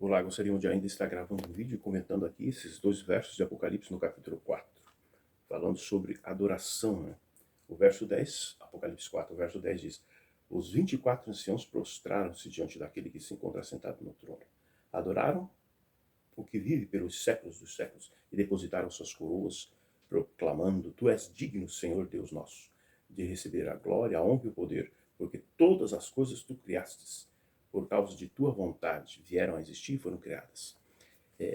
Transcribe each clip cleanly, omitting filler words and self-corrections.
Olá, gostaríamos de ainda estar gravando um vídeo e comentando aqui esses dois versos de Apocalipse no capítulo 4, falando sobre adoração, né? O verso 10, Apocalipse 4, o verso 10 diz: Os 24 anciãos prostraram-se diante daquele que se encontra sentado no trono. Adoraram o que vive pelos séculos dos séculos e depositaram suas coroas, proclamando: Tu és digno, Senhor Deus nosso, de receber a glória, a honra e o poder, porque todas as coisas tu criastes, por causa de tua vontade, vieram a existir e foram criadas.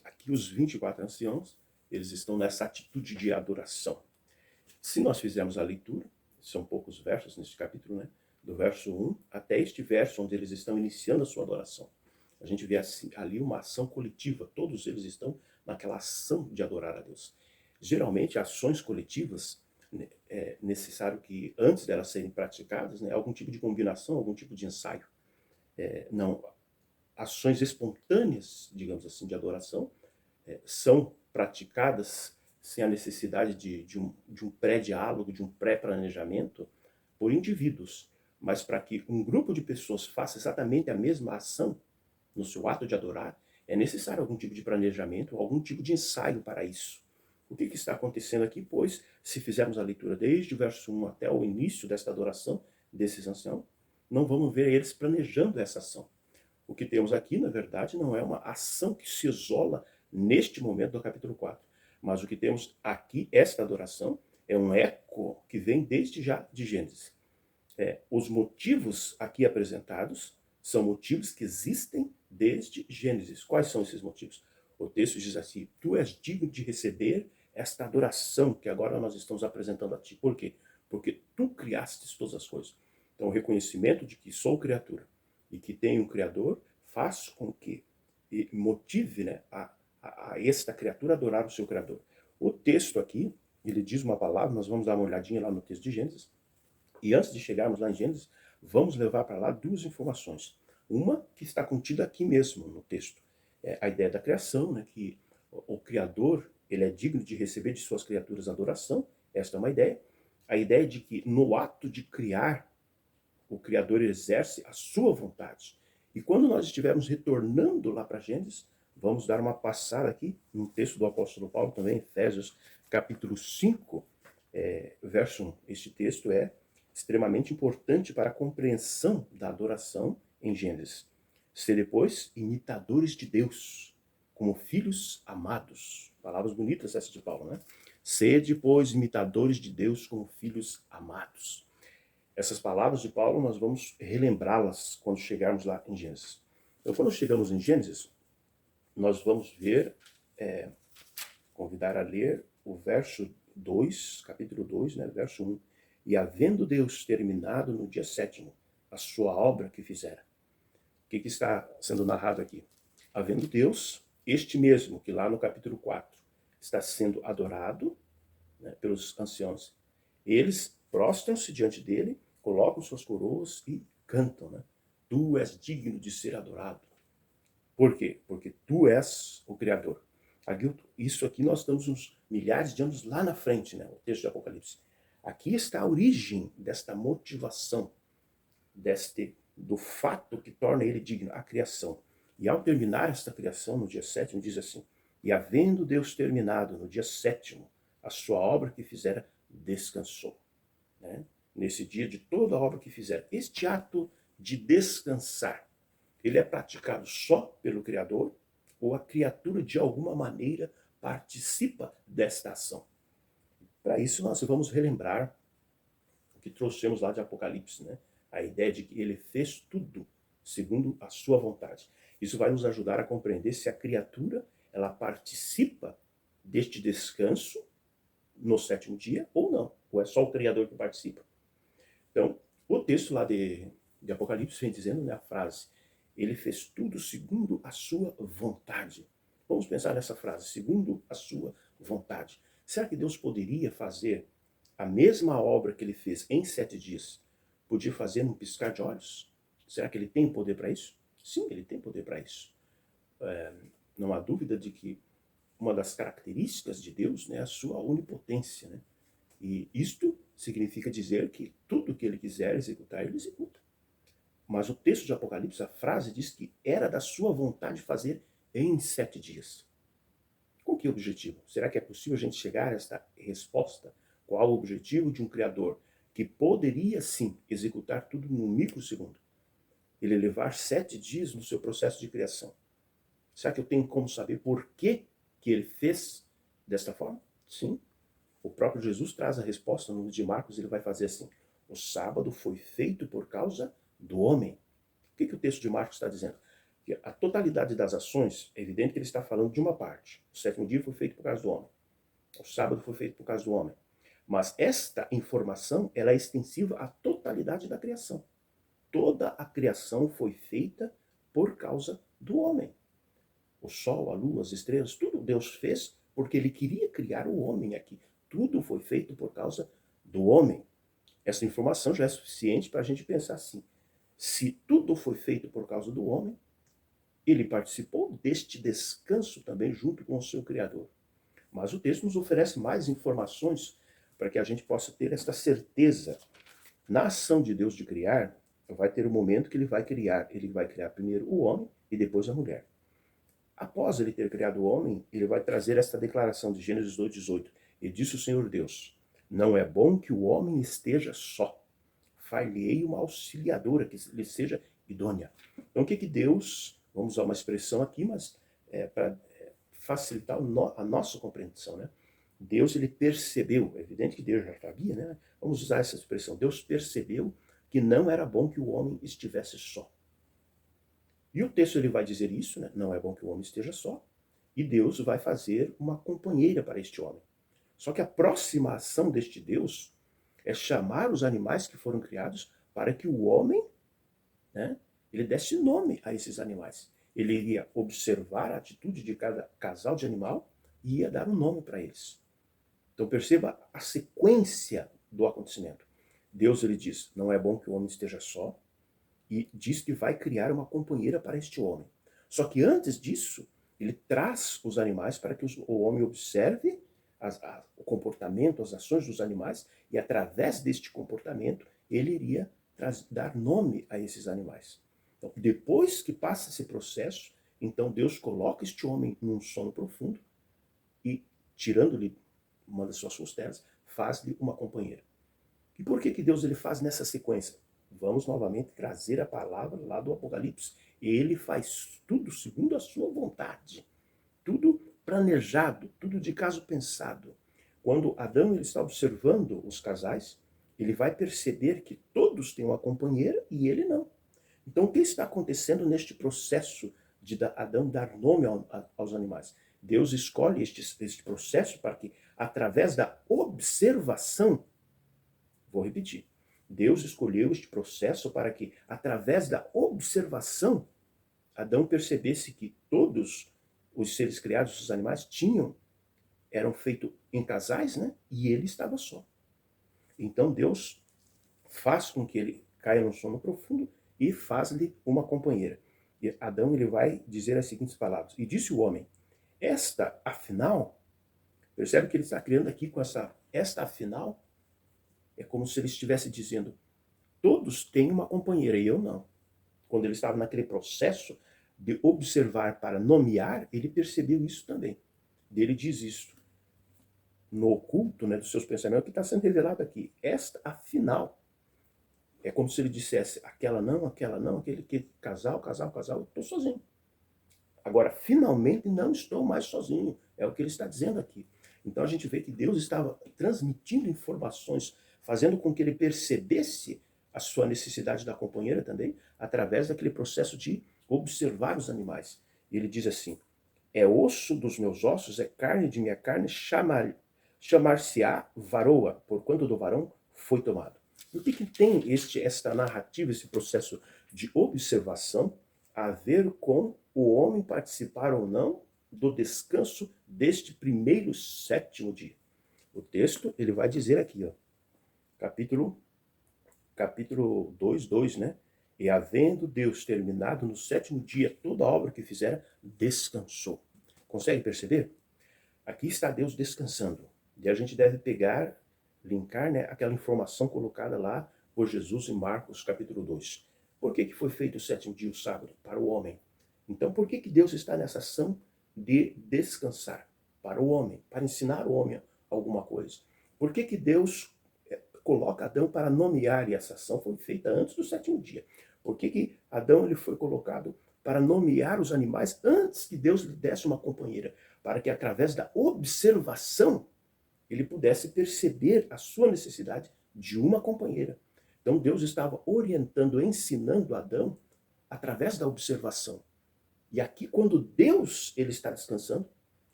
Aqui os 24 anciãos, eles estão nessa atitude de adoração. Se nós fizermos a leitura, são poucos versos neste capítulo, né? Do verso 1 até este verso onde eles estão iniciando a sua adoração. A gente vê assim, ali uma ação coletiva, todos eles estão naquela ação de adorar a Deus. Geralmente, ações coletivas, né, é necessário que antes delas serem praticadas, né, algum tipo de combinação, algum tipo de ensaio. Não, ações espontâneas, digamos assim, de adoração, são praticadas sem a necessidade de um pré-diálogo, de um pré-planejamento por indivíduos, mas para que um grupo de pessoas faça exatamente a mesma ação no seu ato de adorar, é necessário algum tipo de planejamento, algum tipo de ensaio para isso. O que está acontecendo aqui? Pois, se fizermos a leitura desde o verso 1 até o início desta adoração desses anciãos, não vamos ver eles planejando essa ação. O que temos aqui, na verdade, não é uma ação que se isola neste momento do capítulo 4. Mas o que temos aqui, esta adoração, é um eco que vem desde já de Gênesis. Os motivos aqui apresentados são motivos que existem desde Gênesis. Quais são esses motivos? O texto diz assim: Tu és digno de receber esta adoração que agora nós estamos apresentando a ti. Por quê? Porque tu criastes todas as coisas. Então, o reconhecimento de que sou criatura e que tenho um Criador faz com que motive, né, a esta criatura adorar o seu Criador. O texto aqui, ele diz uma palavra, nós vamos dar uma olhadinha lá no texto de Gênesis, e antes de chegarmos lá em Gênesis, vamos levar para lá duas informações. Uma que está contida aqui mesmo no texto. É a ideia da criação, né, que o Criador ele é digno de receber de suas criaturas adoração. Esta é uma ideia. A ideia de que no ato de criar, o Criador exerce a sua vontade. E quando nós estivermos retornando lá para Gênesis, vamos dar uma passada aqui no texto do apóstolo Paulo também, Efésios capítulo 5, verso 1. Este texto é extremamente importante para a compreensão da adoração em Gênesis. Ser depois imitadores de Deus, como filhos amados. Palavras bonitas essas de Paulo, né? Ser depois imitadores de Deus como filhos amados. Essas palavras de Paulo nós vamos relembrá-las quando chegarmos lá em Gênesis. Então, quando chegamos em Gênesis, nós vamos ver, convidar a ler o verso 2, capítulo 2, né, verso 1. E havendo Deus terminado no dia sétimo a sua obra que fizera. O que está sendo narrado aqui? Havendo Deus, este mesmo que lá no capítulo 4 está sendo adorado, né, pelos anciãos, eles prostram-se diante dele, colocam suas coroas e cantam, né? Tu és digno de ser adorado. Por quê? Porque tu és o Criador. Isso aqui nós estamos uns milhares de anos lá na frente, né? O texto de Apocalipse. Aqui está a origem desta motivação, do fato que torna ele digno, a criação. E ao terminar esta criação no dia sétimo, diz assim: E havendo Deus terminado no dia sétimo a sua obra que fizera, descansou. Né? Nesse dia de toda a obra que fizera. Este ato de descansar, ele é praticado só pelo Criador ou a criatura de alguma maneira participa desta ação? Para isso nós vamos relembrar o que trouxemos lá de Apocalipse, né? A ideia de que ele fez tudo segundo a sua vontade. Isso vai nos ajudar a compreender se a criatura ela participa deste descanso no sétimo dia ou não, ou é só o Criador que participa. Então, o texto lá de Apocalipse vem dizendo, né, a frase: ele fez tudo segundo a sua vontade. Vamos pensar nessa frase, segundo a sua vontade. Será que Deus poderia fazer a mesma obra que ele fez em 7 dias? Podia fazer num piscar de olhos? Será que ele tem poder para isso? Sim, ele tem poder para isso. Não há dúvida de que uma das características de Deus, né, é a sua onipotência, né? E isto significa dizer que tudo que ele quiser executar, ele executa. Mas o texto de Apocalipse, a frase diz que era da sua vontade fazer em 7 dias. Com que objetivo? Será que é possível a gente chegar a esta resposta? Qual o objetivo de um Criador que poderia sim executar tudo num microsegundo? Ele levar 7 dias no seu processo de criação. Será que eu tenho como saber por que ele fez desta forma? Sim. O próprio Jesus traz a resposta no livro de Marcos, ele vai fazer assim: o sábado foi feito por causa do homem. O que o texto de Marcos está dizendo? Que a totalidade das ações, é evidente que ele está falando de uma parte. O sétimo dia foi feito por causa do homem. O sábado foi feito por causa do homem. Mas esta informação, ela é extensiva à totalidade da criação. Toda a criação foi feita por causa do homem. O sol, a lua, as estrelas, tudo Deus fez porque ele queria criar o homem aqui. Tudo foi feito por causa do homem. Essa informação já é suficiente para a gente pensar assim: se tudo foi feito por causa do homem, ele participou deste descanso também junto com o seu Criador. Mas o texto nos oferece mais informações para que a gente possa ter esta certeza. Na ação de Deus de criar, vai ter um momento que ele vai criar. Ele vai criar primeiro o homem e depois a mulher. Após ele ter criado o homem, ele vai trazer esta declaração de Gênesis 2:18. E disse o Senhor Deus: não é bom que o homem esteja só. Far-lhe-ei uma auxiliadora que lhe seja idônea. Então o que Deus, vamos usar uma expressão aqui, mas para facilitar a nossa compreensão, né? Deus, ele percebeu, é evidente que Deus já sabia, né? Vamos usar essa expressão: Deus percebeu que não era bom que o homem estivesse só. E o texto ele vai dizer isso, né? Não é bom que o homem esteja só. E Deus vai fazer uma companheira para este homem. Só que a próxima ação deste Deus é chamar os animais que foram criados para que o homem, né, ele desse nome a esses animais. Ele iria observar a atitude de cada casal de animal e ia dar um nome para eles. Então perceba a sequência do acontecimento. Deus ele diz: não é bom que o homem esteja só, e diz que vai criar uma companheira para este homem. Só que antes disso, ele traz os animais para que o homem observe o comportamento, as ações dos animais, e através deste comportamento, ele iria dar nome a esses animais. Então, depois que passa esse processo, então Deus coloca este homem num sono profundo e, tirando-lhe uma das suas costelas, faz-lhe uma companheira. E por que Deus ele faz nessa sequência? Vamos novamente trazer a palavra lá do Apocalipse. Ele faz tudo segundo a sua vontade. Tudo planejado, tudo de caso pensado. Quando Adão ele está observando os casais, ele vai perceber que todos têm uma companheira e ele não. Então, o que está acontecendo neste processo de Adão dar nome aos animais? Deus escolhe este processo para que, através da observação, vou repetir, Deus escolheu este processo para que, através da observação, Adão percebesse que todos os seres criados, os animais, eram feitos em casais, né? E ele estava só. Então Deus faz com que ele caia no sono profundo e faz-lhe uma companheira. E Adão ele vai dizer as seguintes palavras: e disse o homem, esta afinal, percebe que ele está criando aqui com esta afinal, é como se ele estivesse dizendo, todos têm uma companheira e eu não. Quando ele estava naquele processo de observar para nomear, ele percebeu isso também. Ele diz isso no oculto, né, dos seus pensamentos, que está sendo revelado aqui. Esta, afinal, é como se ele dissesse, aquela não, aquele que casal, eu estou sozinho. Agora, finalmente, não estou mais sozinho. É o que ele está dizendo aqui. Então a gente vê que Deus estava transmitindo informações, fazendo com que ele percebesse a sua necessidade da companheira também, através daquele processo de observar os animais. E ele diz assim, é osso dos meus ossos, é carne de minha carne, chamar-se-á varoa, porquanto do varão foi tomado. E o que tem esta narrativa, esse processo de observação, a ver com o homem participar ou não do descanso deste primeiro sétimo dia? O texto, ele vai dizer aqui, ó, capítulo 2:2, né? E havendo Deus terminado no sétimo dia toda a obra que fizera, descansou. Consegue perceber? Aqui está Deus descansando. E a gente deve pegar, linkar, né, aquela informação colocada lá por Jesus em Marcos capítulo 2. Por que foi feito o sétimo dia, o sábado? Para o homem. Então, por que Deus está nessa ação de descansar? Para o homem, para ensinar o homem alguma coisa. Por que Deus coloca Adão para nomear, e essa ação foi feita antes do sétimo dia? Por que Adão ele foi colocado para nomear os animais antes que Deus lhe desse uma companheira? Para que através da observação ele pudesse perceber a sua necessidade de uma companheira. Então Deus estava orientando, ensinando Adão através da observação. E aqui, quando Deus ele está descansando,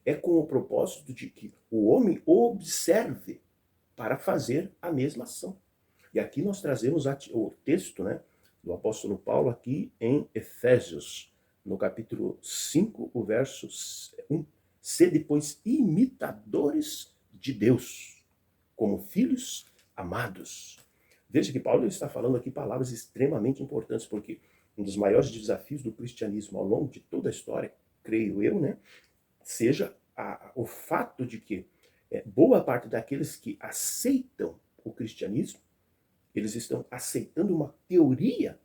é com o propósito de que o homem observe para fazer a mesma ação. E aqui nós trazemos o texto, né, do apóstolo Paulo aqui em Efésios, no capítulo 5, o verso 1. Sede, pois, imitadores de Deus, como filhos amados. Veja que Paulo está falando aqui palavras extremamente importantes, porque um dos maiores desafios do cristianismo ao longo de toda a história, creio eu, né, seja o fato de que boa parte daqueles que aceitam o cristianismo, eles estão aceitando uma teoria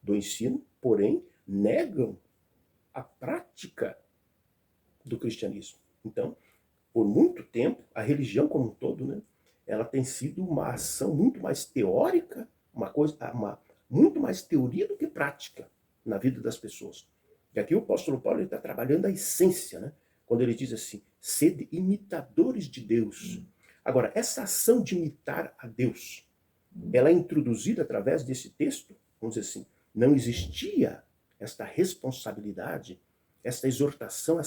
do ensino, porém negam a prática do cristianismo. Então, por muito tempo, a religião como um todo, né, ela tem sido uma ação muito mais teórica, muito mais teoria do que prática na vida das pessoas. E aqui o apóstolo Paulo está trabalhando a essência, né? Quando ele diz assim, sede imitadores de Deus. Agora, essa ação de imitar a Deus, ela é introduzida através desse texto, vamos dizer assim, não existia esta responsabilidade, esta exortação,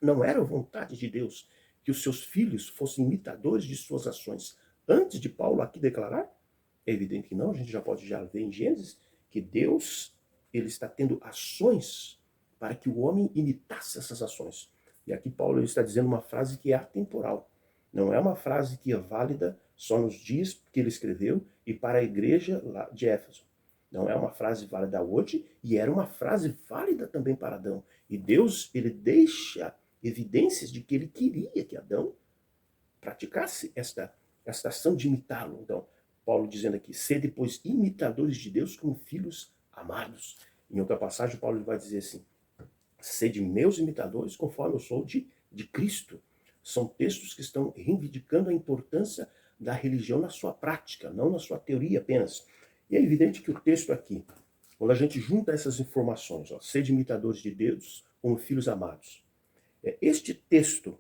não era a vontade de Deus que os seus filhos fossem imitadores de suas ações. Antes de Paulo aqui declarar, é evidente que não, a gente já pode ver em Gênesis que Deus ele está tendo ações para que o homem imitasse essas ações. E aqui Paulo ele está dizendo uma frase que é atemporal. Não é uma frase que é válida só nos dias que ele escreveu e para a igreja lá de Éfeso. Não é uma frase válida hoje e era uma frase válida também para Adão. E Deus ele deixa evidências de que ele queria que Adão praticasse esta ação de imitá-lo. Então, Paulo dizendo aqui, sede, pois, imitadores de Deus como filhos amados. Em outra passagem, Paulo vai dizer assim, sede meus imitadores conforme eu sou de Cristo. São textos que estão reivindicando a importância da religião na sua prática, não na sua teoria apenas. E é evidente que o texto aqui, quando a gente junta essas informações, sede imitadores de Deus como filhos amados, este texto,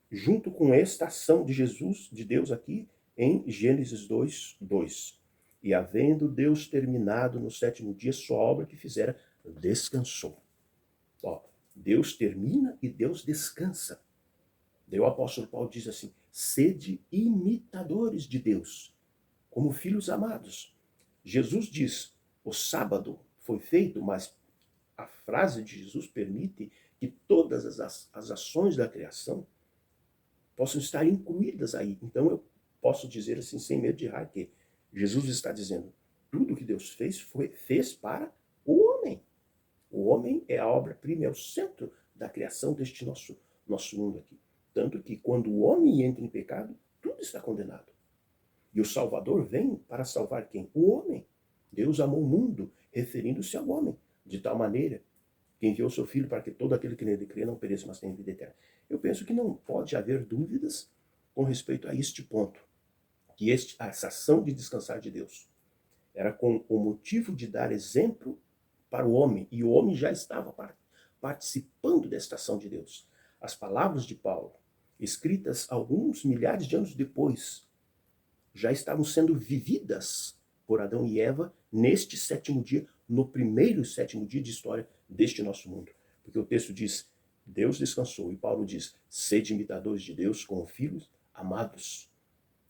junto com esta ação de Jesus, de Deus aqui, em Gênesis 2:2. E havendo Deus terminado no sétimo dia sua obra que fizera, descansou. Deus termina e Deus descansa. Daí o apóstolo Paulo diz assim, sede imitadores de Deus, como filhos amados. Jesus diz, o sábado foi feito, mas a frase de Jesus permite que todas as ações da criação possam estar incluídas aí. Então eu posso dizer assim, sem medo de errar, que Jesus está dizendo, tudo que Deus fez para o homem. O homem é a obra-prima, é o centro da criação deste nosso mundo aqui. Tanto que quando o homem entra em pecado, tudo está condenado. E o Salvador vem para salvar quem? O homem. Deus amou o mundo, referindo-se ao homem, de tal maneira que enviou seu Filho para que todo aquele que nele crê não pereça, mas tenha vida eterna. Eu penso que não pode haver dúvidas com respeito a este ponto, que essa ação de descansar de Deus era com o motivo de dar exemplo para o homem, e o homem já estava participando desta ação de Deus. As palavras de Paulo, escritas alguns milhares de anos depois, já estavam sendo vividas por Adão e Eva neste sétimo dia, no primeiro sétimo dia de história deste nosso mundo. Porque o texto diz, Deus descansou, e Paulo diz, sede imitadores de Deus como filhos amados.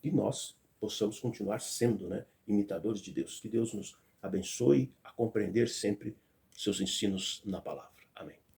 E nós possamos continuar sendo, né, imitadores de Deus. Que Deus nos abençoe a compreender sempre seus ensinos na palavra.